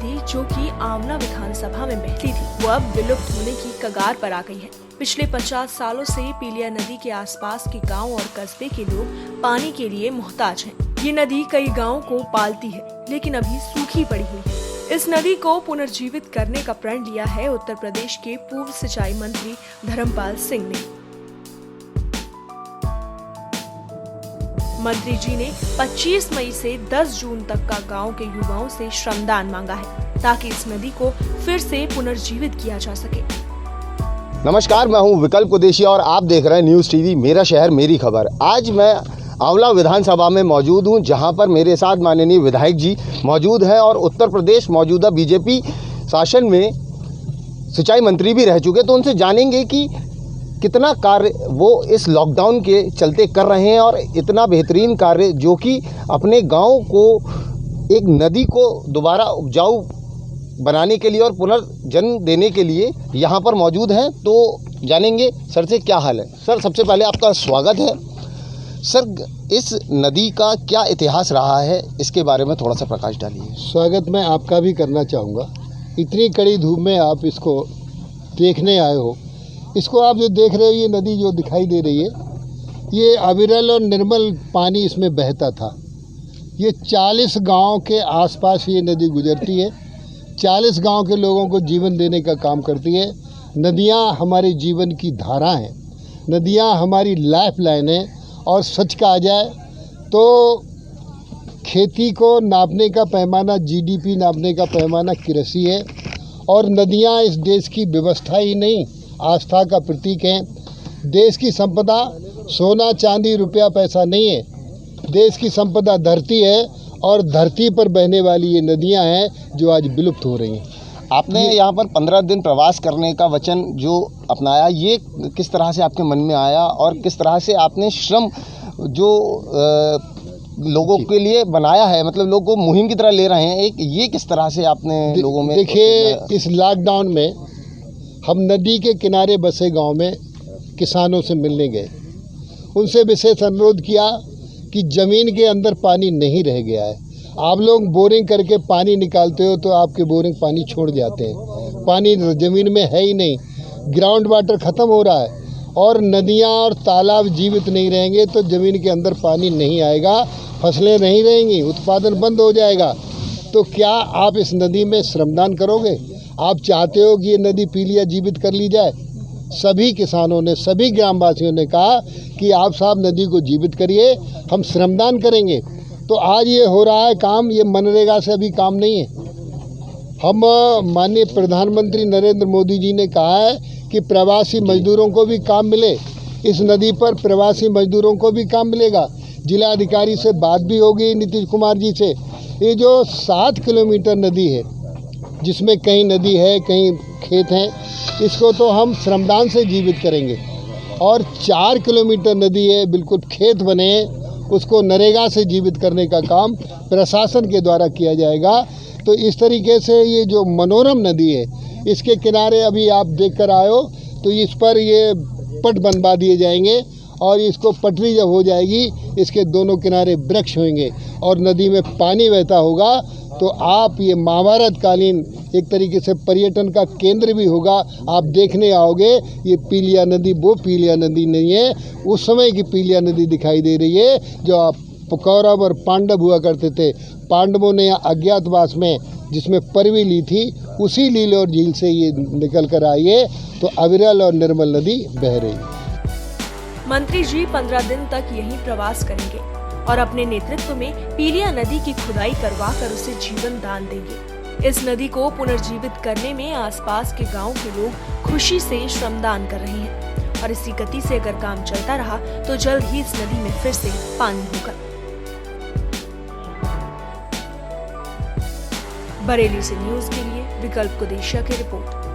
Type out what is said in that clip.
नदी, जो कि आंवला विधानसभा में बहती थी, वो अब विलुप्त होने की कगार पर आ गई है। पिछले 50 सालों से पीलिया नदी के आसपास के गांव और कस्बे के लोग पानी के लिए मोहताज हैं। ये नदी कई गांवों को पालती है, लेकिन अभी सूखी पड़ी हुई है। इस नदी को पुनर्जीवित करने का प्रण लिया है उत्तर प्रदेश के पूर्व सिंचाई मंत्री धर्मपाल सिंह ने। मंत्री जी ने 25 मई से 10 जून तक का गांव के युवाओं से श्रमदान मांगा है, ताकि इस नदी को फिर से पुनर्जीवित किया जा सके। नमस्कार, मैं हूं विकल्प कुदेशिया और आप देख रहे हैं न्यूज़ टीवी मेरा शहर मेरी खबर। आज मैं आंवला विधानसभा में मौजूद हूं, जहां पर मेरे साथ माननीय विधायक जी मौजूद हैं और उत्तर प्रदेश मौजूदा बीजेपी शासन में सिंचाई मंत्री भी रह चुके। तो उनसे जानेंगे कि कितना कार्य वो इस लॉकडाउन के चलते कर रहे हैं और इतना बेहतरीन कार्य जो कि अपने गांव को एक नदी को दोबारा उपजाऊ बनाने के लिए और पुनर्जन्म देने के लिए यहाँ पर मौजूद हैं। तो जानेंगे सर से क्या हाल है। सर, सबसे पहले आपका स्वागत है। सर, इस नदी का क्या इतिहास रहा है, इसके बारे में थोड़ा सा प्रकाश डालिए। स्वागत मैं आपका भी करना चाहूँगा। इतनी कड़ी धूप में आप इसको देखने आए हो। इसको आप जो देख रहे हो, ये नदी जो दिखाई दे रही है, ये अविरल और निर्मल पानी इसमें बहता था। ये 40 गांव के आसपास ये नदी गुजरती है। 40 गांव के लोगों को जीवन देने का काम करती है। नदियां हमारे जीवन की धारा हैं, नदियां हमारी लाइफ लाइन है। और सच कहा जाए तो खेती को नापने का पैमाना, जीडीपी नापने का पैमाना कृषि है। और नदियां इस देश की व्यवस्था ही नहीं, आस्था का प्रतीक हैं। देश की संपदा सोना चांदी रुपया पैसा नहीं है। देश की संपदा धरती है और धरती पर बहने वाली ये नदियां हैं जो आज विलुप्त हो रही हैं। आपने यहाँ पर 15 दिन प्रवास करने का वचन जो अपनाया, ये किस तरह से आपके मन में आया और किस तरह से आपने श्रम जो लोगों के लिए बनाया है, मतलब लोगों को मुहिम की तरह ले रहे हैं, एक ये किस तरह से आपने लोगों में? देखिए, इस लॉकडाउन में हम नदी के किनारे बसे गांव में किसानों से मिलने गए। उनसे विशेष अनुरोध किया कि ज़मीन के अंदर पानी नहीं रह गया है। आप लोग बोरिंग करके पानी निकालते हो तो आपके बोरिंग पानी छोड़ जाते हैं। पानी ज़मीन में है ही नहीं, ग्राउंड वाटर ख़त्म हो रहा है। और नदियाँ और तालाब जीवित नहीं रहेंगे तो ज़मीन के अंदर पानी नहीं आएगा, फसलें नहीं रहेंगी, उत्पादन बंद हो जाएगा। तो क्या आप इस नदी में श्रमदान करोगे? आप चाहते हो कि ये नदी पीलिया जीवित कर ली जाए? सभी किसानों ने, सभी ग्रामवासियों ने कहा कि आप साहब नदी को जीवित करिए, हम श्रमदान करेंगे। तो आज ये हो रहा है काम। ये मनरेगा से अभी काम नहीं है। हम माननीय प्रधानमंत्री नरेंद्र मोदी जी ने कहा है कि प्रवासी मजदूरों को भी काम मिले। इस नदी पर प्रवासी मजदूरों को भी काम मिलेगा। जिला अधिकारी से बात भी होगी, नीतीश कुमार जी से। ये जो 7 किलोमीटर नदी है, जिसमें कहीं नदी है कहीं खेत हैं, इसको तो हम श्रमदान से जीवित करेंगे। और 4 किलोमीटर नदी है, बिल्कुल खेत बने, उसको नरेगा से जीवित करने का काम प्रशासन के द्वारा किया जाएगा। तो इस तरीके से ये जो मनोरम नदी है, इसके किनारे अभी आप देख कर आए हो, तो इस पर ये पट बनवा दिए जाएंगे। और इसको पटरी जब हो जाएगी, इसके दोनों किनारे वृक्ष होंगे और नदी में पानी बहता होगा। तो आप ये महाभारत कालीन एक तरीके से पर्यटन का केंद्र भी होगा। आप देखने आओगे। ये पीलिया नदी वो पीलिया नदी नहीं है, उस समय की पीलिया नदी दिखाई दे रही है जो आप कौरव और पांडव हुआ करते थे। पांडवों ने अज्ञातवास में जिसमें परवी ली थी, उसी लील और झील से ये निकल कर आई है। तो अविरल और निर्मल नदी बह रही है। मंत्री जी 15 दिन तक यहीं प्रवास करेंगे और अपने नेतृत्व में पीलिया नदी की खुदाई करवा कर उसे जीवन दान देंगे। इस नदी को पुनर्जीवित करने में आसपास के गांव के लोग खुशी से श्रमदान कर रहे हैं और इसी गति से अगर काम चलता रहा तो जल्द ही इस नदी में फिर से पानी होगा। बरेली से न्यूज़ के लिए विकल्प कुदेशिया की रिपोर्ट।